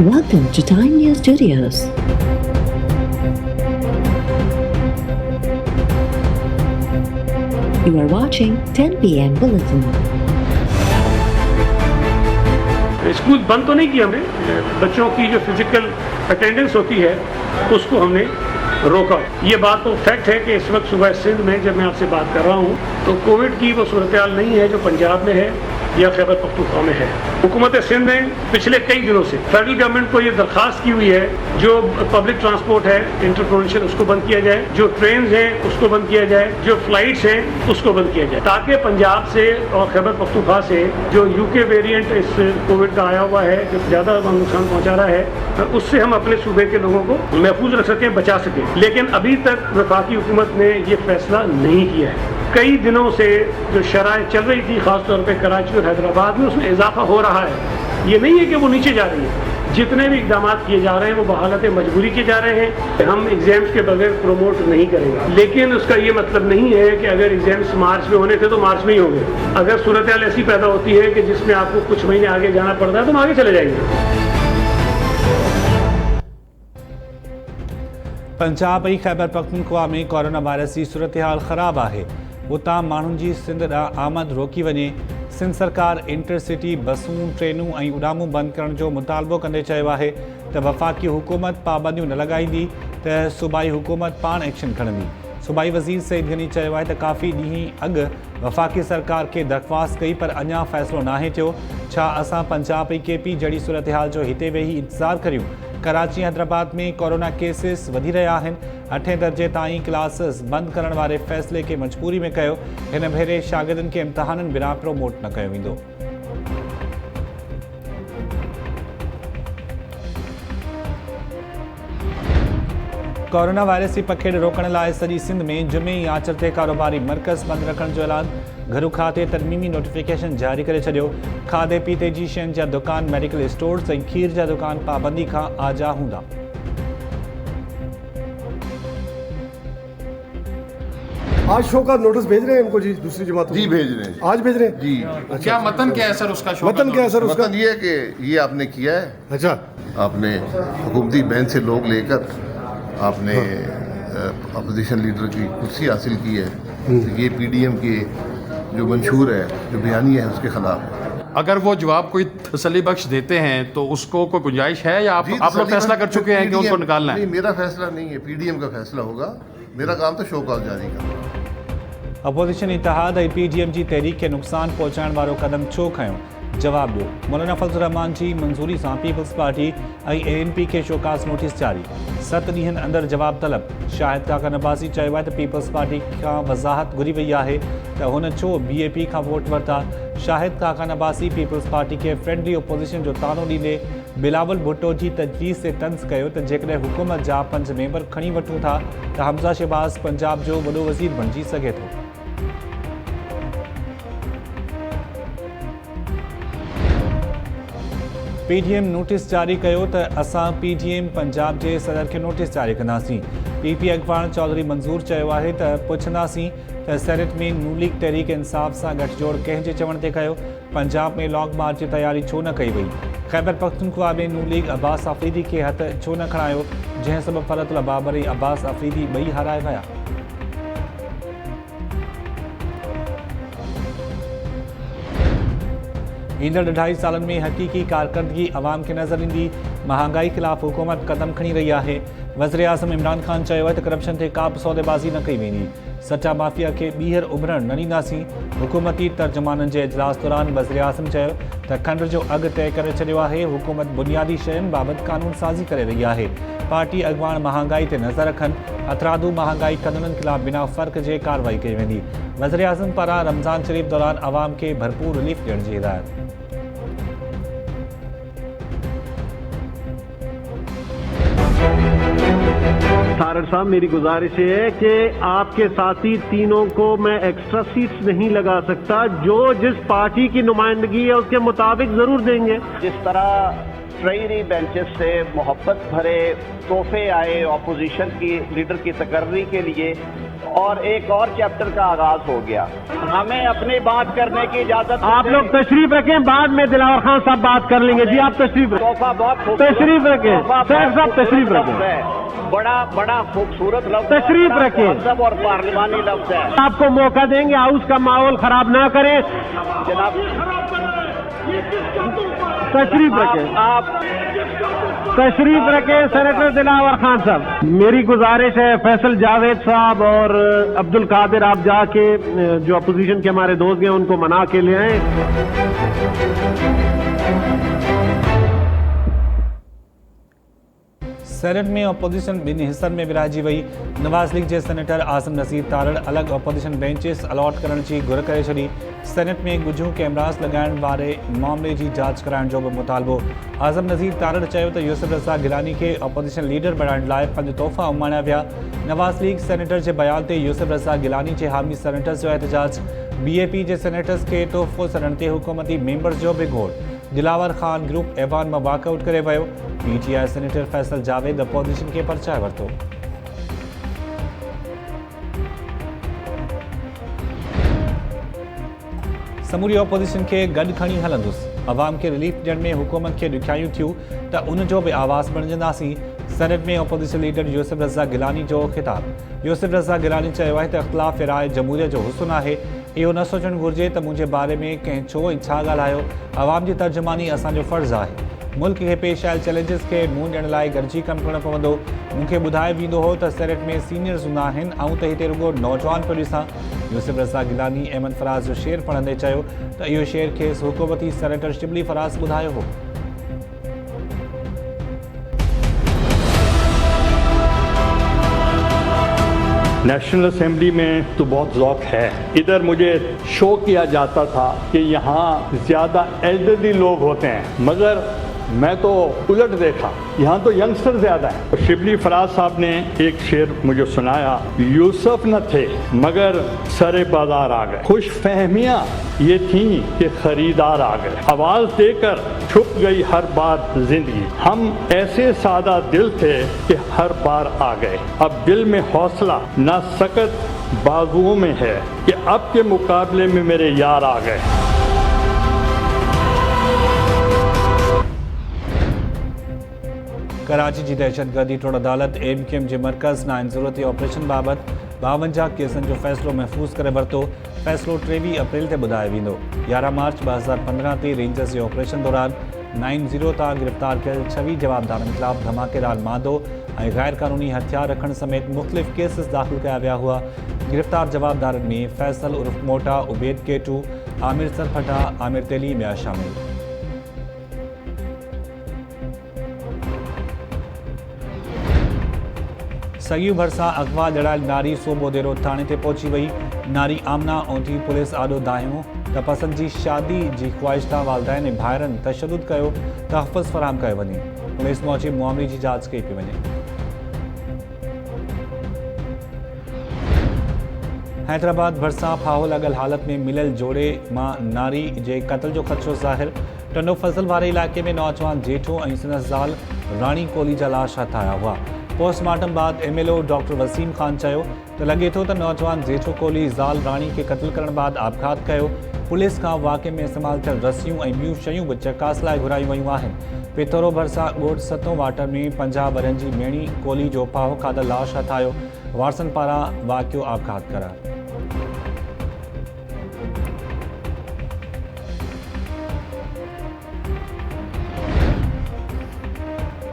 Welcome to Time News Studios. You are watching 10 p.m. Bulletin. School बंद तो नहीं किया हमने, बच्चों की जो फिजिकल अटेंडेंस होती है उसको हमने रोका। ये बात तो फैक्ट है कि इस वक्त सुबह सिंध में जब मैं आपसे बात कर रहा हूँ तो कोविड की वो सूरत हाल नहीं है जो पंजाब में है या खैबर पख्तूनख्वा में है। हुकूमत सिंध ने पिछले कई दिनों से फेडरल गवर्नमेंट को ये दरख्वास्त की हुई है जो पब्लिक ट्रांसपोर्ट है इंटरप्रोविंशियल उसको बंद किया जाए, जो ट्रेन हैं उसको बंद किया जाए, जो फ्लाइट्स हैं उसको बंद किया जाए, ताकि पंजाब से और खैबर पख्तूनख्वा से जो यूके वेरिएंट इस कोविड का आया हुआ है जो ज़्यादा नुकसान पहुँचा रहा है उससे हम अपने सूबे के लोगों को महफूज रख सकें, बचा सकें। लेकिन अभी तक वफाकी हुकूमत ने ये फैसला नहीं किया है। कई दिनों से जो शराय चल रही थी खासतौर पे कराची और हैदराबाद में उसमें इजाफा हो रहा है। ये नहीं है कि वो नीचे जा रही है। जितने भी इकदाम किए जा रहे हैं वो बहालत मजबूरी किए जा रहे हैं। हम एग्जाम्स के बगैर प्रमोट नहीं करेंगे, लेकिन उसका ये मतलब नहीं है कि अगर एग्जाम्स मार्च में होने थे तो मार्च में ही होंगे। अगर सूरत हाल ऐसी पैदा होती है कि जिसमें आपको कुछ महीने आगे जाना पड़ता है तो हम आगे चले जाएंगे। पंजाब ऐं खैबर पख्तूनख्वा में कोरोना वायरस की सूरत हाल ख़राब है। उतां माण्हुनि जी सिंध ॾांहुं आमद रोकी वञे। सिंध सरकार इंटरसिटी बसूं ट्रेनूं ऐं उॾामूं बंदि करण जो मुतालबो कंदे चयो आहे त वफ़ाक़ी हुकूमत पाबंदियूं न लॻाईंदी त सूबाई हुकूमत पाण एक्शन खणंदी। सूबाई वज़ीर सईद गनी चयो आहे त काफ़ी ॾींहं अॻु वफ़ाक़ी सरकार खे दरख़्वास्त कई पर अञा फ़ैसिलो नाहे थियो। छा असां पंजाब ऐं केपी जहिड़ी सूरत हाल जो हिते वेही इंतज़ारु करियूं? कराची हैदराबाद में कोरोना केसिस वधी रहिया आहिनि। 8 दर्जे ताईं क्लासिस बंदि करण वारे फ़ैसिले खे मजबूरी में कयो। हिन भेरे शागिर्दनि खे इम्तिहाननि बिना प्रोमोट न कयो वेंदो। कोरोना वायरस की पखेड़ रोकण लाइ सॼी सिंध में जुमे ऐं आचर ते कारोबारी मर्कज़ बंदि रखण जो ऐलान। घरू खाते तरमीमी नोटिफिकेशन जारी करे छॾियो। खाधे पीते जी शयुनि जा दुकान, मेडिकल स्टोर्स ऐं खीर जा दुकान पाबंदी खां आजा हूंदा। आज शो का नोटिस भेज रहे हैं इनको जी, दूसरी जमात जी भेज रहे हैं आज भेज रहे हैं जी। अच्छा, क्या मतन क्या है सर उसका? मतन क्या है सर उसका? मतलब ये है कि ये आपने किया है, अच्छा आपने हुकूमती बैंक से लोग लेकर आपने अपोजिशन लीडर की कुर्सी हासिल की है। ये पीडीएम के जो मंशूर है, जो बयानी है, उसके खिलाफ है। अगर वो जवाब कोई तसल्ली बख्श देते हैं तो उसको कोई गुंजाइश है या आप लोग फैसला कर चुके हैं कि उनको निकालना है? नहीं, मेरा फैसला नहीं है, पीडीएम का फैसला होगा। मेरा काम तो शो कॉल जारी करना। अपोजिशन इतिहाद ऐं पीडीएम जी तहरीक खे नुक़सानु पहुचाइण वारो क़दम छो खयो? जवाब ॾियो। मौलाना फज़लुर रहमान जी मंज़ूरी सां पीपल्स पार्टी ऐं एएनपी खे शोकास नोटिस जारी। 7 ॾींहनि अंदरि जवाब तलब। शाहिद काका नबासी चयो आहे त पीपल्स पार्टी खां वज़ाहत घुरी वई आहे त हुन छो बीएपी खां वोट वरिता। शाहिद काका नबासी पीपल्स पार्टी खे फ्रेंडली ओपोज़िशन जो तानो ॾींदे बिलावल भुट्टो जी तजवीज़ ते तंज़ कयो त जेकॾहिं हुकूमत जा 5 मेंबर खणी वठूं था त हमज़ा शहबाज़ पंजाब जो वॾो वज़ीर बणिजी सघे थो। पीडीएम नोटिस जारी कयो त असां पीडीएम पंजाब जे सदर खे नोटिस जारी कंदासीं। पीपी अगवान चौधरी मंज़ूर चयो आहे त पुछंदासीं त सेनेट में नून लीग तहरीक इंसाफ़ सां गठजोड़ कंहिंजे चवण ते कयो। पंजाब में लॉन्ग मार्च जी तयारी छो न कई वई? खैबर पख्तूनख्वा में नून लीग अब्बास अफरीदी खे हथ छो न खणायो, जंहिं सबबु फरतुल्ला बाबर ऐं अब्बास अफरीदी ॿई हाराए विया। ईंदड़ 2.5 सालनि में हक़ीक़ी कारकर्दगी अवाम खे नज़र ईंदी। महांगाई ख़िलाफ़ हुकूमत क़दम खणी रही आहे। वज़ीर आज़म इमरान ख़ान चयो आहे त करप्शन ते का बि सौदेबाज़ी न कई वेंदी। सचा माफ़िया खे ॿीहर उभरण न ॾींदासीं। हुकूमती तर्जुमाननि जे इजलास दौरान वज़ीर आज़म चयो त खंड जो अघु तय करे छॾियो आहे। हुकूमत बुनियादी शयुनि बाबति कानून साज़ी करे रही आहे। पार्टी अॻवान महांगाई ते नज़र रखनि। हथरादू महांगाई कंदड़नि ख़िलाफ़ बिना फ़र्क़ जे कार्रवाई कई वेंदी। वज़ीर आज़म पारां रमज़ान शरीफ़ दौरान आवाम खे भरपूर रिलीफ ॾियण जी हिदायत। सारड़ साहब, मेरी गुजारिश है कि आपके साथी तीनों को मैं एक्स्ट्रा सीट्स नहीं लगा सकता। जो जिस पार्टी की नुमाइंदगी है उसके मुताबिक जरूर देंगे। जिस तरह ट्रेनी बेंचेस से मोहब्बत भरे तोहफे आए ऑपोजिशन की लीडर की तकर्री के लिए और एक और चैप्टर का आगाज हो गया। हमें अपनी बात करने की इजाजत। आप लोग तशरीफ रखें, बाद में दिलावर खान साहब बात कर लेंगे। जी आप तशरीफ रखें। तोहफा बहुत तशरीफ रखें, साहब तशरीफ रखें। बड़ा खूबसूरत लफ्ज तशरीफ रखें। महज़ब और पार्लिमानी लफ्ज है। आपको मौका देंगे, हाउस का माहौल खराब ना करें। जनाब तशरीफ रखें, आप तशरीफ रखें सेनेटर दिलावर खान साहब। मेरी गुजारिश है फैसल जावेद साहब और अब्दुल कादिर, आप जाके जो अपोजिशन के हमारे दोस्त हैं उनको मना के ले आए। सेनेट में अपोजिशन ॿिन हिस्सनि में विराइजी वई। नवाज़ लीग जे सेनेटर आज़म नज़ीर तारड़ अलॻि अपोजिशन बेंचिस अलॉट करण जी घुर करे छॾी। सेनेट में गुझूं कैमरास लॻाइण वारे मामले जी जांच कराइण जो बि मुतालबो। आज़म नज़ीर तारड़ चयो त यूसुफ रज़ा गिलानी खे अपोजिशन लीडर बणाइण लाइ 5 तोहफ़ा उमाणिया विया। नवाज़ लीग सेनेटर जे बयान ते यूसुफ रज़ा गिलानी जे हामी सेनेटर्स जो एहतजाज। BAP जे सेनेटर्स खे तोहफ़ो सॾण ते हुकूमती मेंबर्स जो बि घोड़। दिलावर खान ग्रुप ऐवान मां वॉकआउट करे वियो। PTI senator Faisal Javed opposition खे परचाए वरितो। समूरी अपोजिशन खे गॾु खणी हलंदुसि। अवाम खे रिलीफ ॾियण में हुकूमत खे ॾुखियायूं थियूं त उन जो बि आवाज़ बणिजंदासीं। सेनेट में अपोजिशन लीडर यूसुफ रज़ा गिलानी जो ख़िताब। यूसुफ रज़ा गिलानी चयो आहे त इख़्तिलाफ़ राय जमहूरियत जो हुस्न आहे। इहो न सोचणु घुरिजे त मुंहिंजे बारे में कंहिं छो ऐं छा ॻाल्हायो। अवाम जी तर्जुमानी असांजो फ़र्ज़ु आहे। मुल्क खे पेश आयल चैलेंजिस खे मुंहुं ॾियण लाइ गॾिजी कमु करणो पवंदो। मूंखे ॿुधायो वेंदो हो त सेनेट में सीनियर्स हूंदा आहिनि ऐं त हिते रुॻो नौजवान पियो ॾिसां। यूसुफ रज़ा गिलानी अहमद फराज़ जो शेर पढ़ंदे चयो त इहो शेर खेसि हुकूमती सेनेटर शिबली फराज़ ॿुधायो हो। नेशनल असेंबली में तो बहुत ज़ौक है। इधर मुझे शो किया जाता था कि यहाँ ज़्यादा एल्डरली लोग होते हैं, मगर मैं तो उलट देखा, यहाँ तो यंगस्टर ज़्यादा हैं। शिबली फराज साहब ने एक शेर मुझे सुनाया, यूसुफ न थे मगर सरे बाजार आ गए। खुश फहमियाँ ये थी कि खरीदार आ गए। आवाज़ देकर छुप गई हर बार जिंदगी। हम ऐसे सादा दिल थे कि हर बार आ गए। अब दिल में हौसला ना सकत बाजुओं में है कि अब के मुकाबले में मेरे यार आ गए। कराची जी दहशतगर्दी टोड़ अदालत MQM जे मरकज़ नाइन ज़रूरती ऑपरेशन बाबत 52 केसनि जो फ़ैसिलो महफ़ूज़ करे वरितो। फ़ैसिलो 23 अप्रैल ते ॿुधायो वेंदो। 11 मार्च 2015 ते रेंजर्स जे ऑपरेशन दौरान 90 तां गिरफ़्तार कयल 26 जवाबदारनि ख़िलाफ़ धमाकेदार मादो ऐं गैर क़ानूनी हथियार रखण समेत मुख़्तलिफ़ केसिस दाख़िल कया विया हुआ। गिरफ़्तार जवाबदारनि में फैसल उर्फ़ मोटा, उबैद केटू, आमिर सरफटा, आमिर तलीम या शामिल। सगियूं भरिसां अगवा जड़ायल नारी सोबो देरो थाणे ते पहुची वई। नारी आमना ओंधी पुलिस आॾो दाहियो त पसंदि जी शादी जी ख़्वाहिश तां वालदाइन ऐं भाइरनि तशदुद कयो, तहफ़्फ़ुज़ फराहम कयो वञे। पुलिस पहुची मामले जी जांच कई पई वञे। हैदराबाद भरिसां फाहो लॻल हालत में मिलियल जोड़े मां नारी जे क़त्ल जो ख़दशो ज़ाहिर। टंडो फज़ल वारे इलाइक़े में नौजवान जेठो ऐं संदसि ज़ाल राणी कोली जा लाश हथ आया हुआ। पोस्टमार्टम बाद MLO डॉक्टर वसीम ख़ान चयो त लॻे थो त नौजवान जेठो कोली ज़ाल राणी खे क़त्ल करण बाद आपघात कयो। पुलिस खां वाक़े में इस्तेमाल थियल रसियूं ऐं ॿियूं शयूं बि चकास लाइ घुरायूं वयूं आहिनि। पिथोरो भरिसां ॻोठ सतों वाटर में 50 वरनि जी मेणी कोली जो फाहो खाधल लाश हथ आयो। वारसनि पारां वाक़ियो आपघात करार।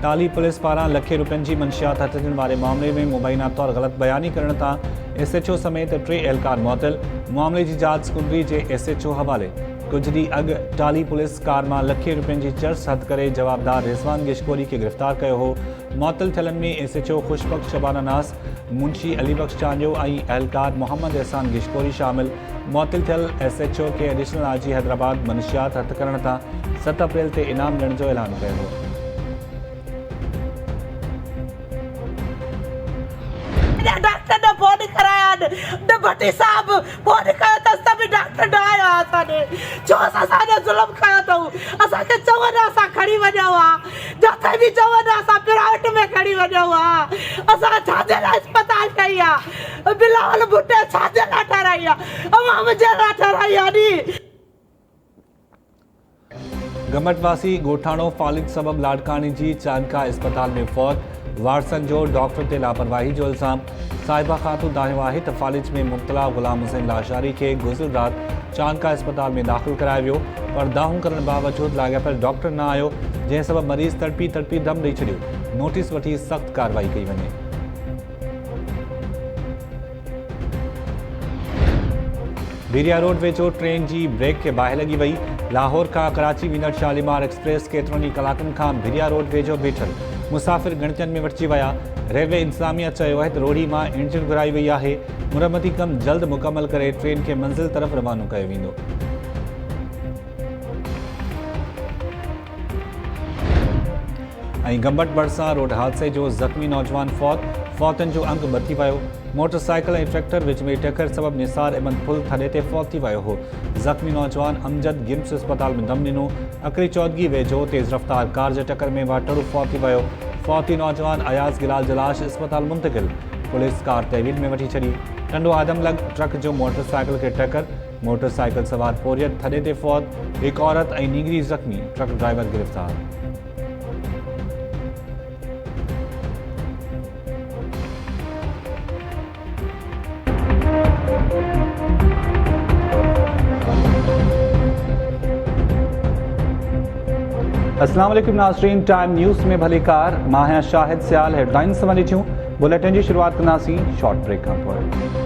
ताली पुलिस पारां लखे रुपयनि जी मंशियात हथ ॾियण वारे मामले में मुबैना तौर ग़लति बयानी करण तां SHO समेत 3 एहलकार मुअतल। मामले जी जांच कुंडली जे SHO हवाले। कुझु ॾींहुं अॻु टाली पुलिस कार मां लखे रुपयनि जी चर्च हथ करे जवाबदार रिज़वान गिशकोरी खे गिरफ़्तार कयो हो। मुअतल थियलनि में SHO खुशबख्श शबाना नास, मुंशी अलीबख्श चांडियो ऐं एहलकार मोहम्मद एहसान गिशकोरी शामिल। मुअतल थियल SHO खे एडिशनल IG हैदराबाद मंशियात हथ करण तां 7 अप्रैल ते इनाम ॾियण जो ऐलान कयो हो। डॉक्टर ने फोन कराया न भट्टी साहब फोन कयो त सभु डॉक्टर न आया असांजे छो असांजे ज़ुल्म कयो अथऊं। असांखे चवनि असां खणी वञूं हा, जो उते भी चवंदा असां प्राइवेट में खणी वञूं हा असां छाजे लाइ अस्पताल कई आहे बिलावल भुट्टे छाजे लाइ ठाराई आहे अवाम जे लाइ ठाराई आहे नी। गमटवासी गोठाणो फालिज सबब लाडकानी जी चांदका अस्पताल में फौत वारसन जो डॉक्टर ते लापरवाही जो इल्ज़ाम साहिबा खातून दाहियो आहे त फालिज में मुब्तला गुलाम हुसैन लाशारी के गुज़िर रात चांदका अस्पताल में दाख़िल करायो वियो पर दाहूं करण बावजूद लाॻापियल डॉक्टर न आयो जंहिं सबब मरीज़ तड़पी तड़पी दम ॾेई छॾियो नोटिस वठी सख़्त कार्रवाई कई वञे। भिरिया रोड वेझो ट्रेन जी ब्रेक के बाहि लगी वई लाहौर का कराची वेंदड़ शालीमार एक्सप्रेस केतिरनि कलाकनि खां भिरिया रोड वेझो बीठल मुसाफ़िर गणितनि में वठिजी विया। रेलवे इंतज़ामिया चयो आहे त रोड़ी मां इंजन घुराई वई आहे मुरमती कम जल्द मुकमल करे ट्रेन के मंज़िल तरफ़ रवानो कयो वेंदो। गंबट बरसा रोड हादसे जो ज़ख़्मी नौजवान फौतन जो अंग बची वियो मोटरसाइकिल ऐं ट्रैक्टर विच में टक्कर सबब निसार अहमद पुल थॾे ते फौत थी वियो हो। ज़ख़्मी नौजवान अमजद गिम्स अस्पताल में दम ॾिनो अकरी चौदगी वेझो तेज़ रफ़्तार कार जे टक्कर में वाटड़ू फौत थी वियो। फौती नौजवान अयाज़ गिलाल जलाश अस्पताल मुंतकिल पुलिस कार तहवील में वठी छॾी। टंडो आदमलग ट्रक जो मोटरसाइकिल खे टक्कर मोटरसाइकिल सवार पोरियत थॾे ते फौत हिकु औरत ऐं नींगरी ज़ख़्मी ट्रक ड्राइवर गिरफ़्तार। अस्सलाम वालेकुम नाज़रीन टाइम न्यूज़ में भली कार मां आहियां शाहिद सियाल हेडलाइंस समझी थियूं बुलेटिन जी शुरुआत कंदासीं शॉर्ट ब्रेक खां पोइ।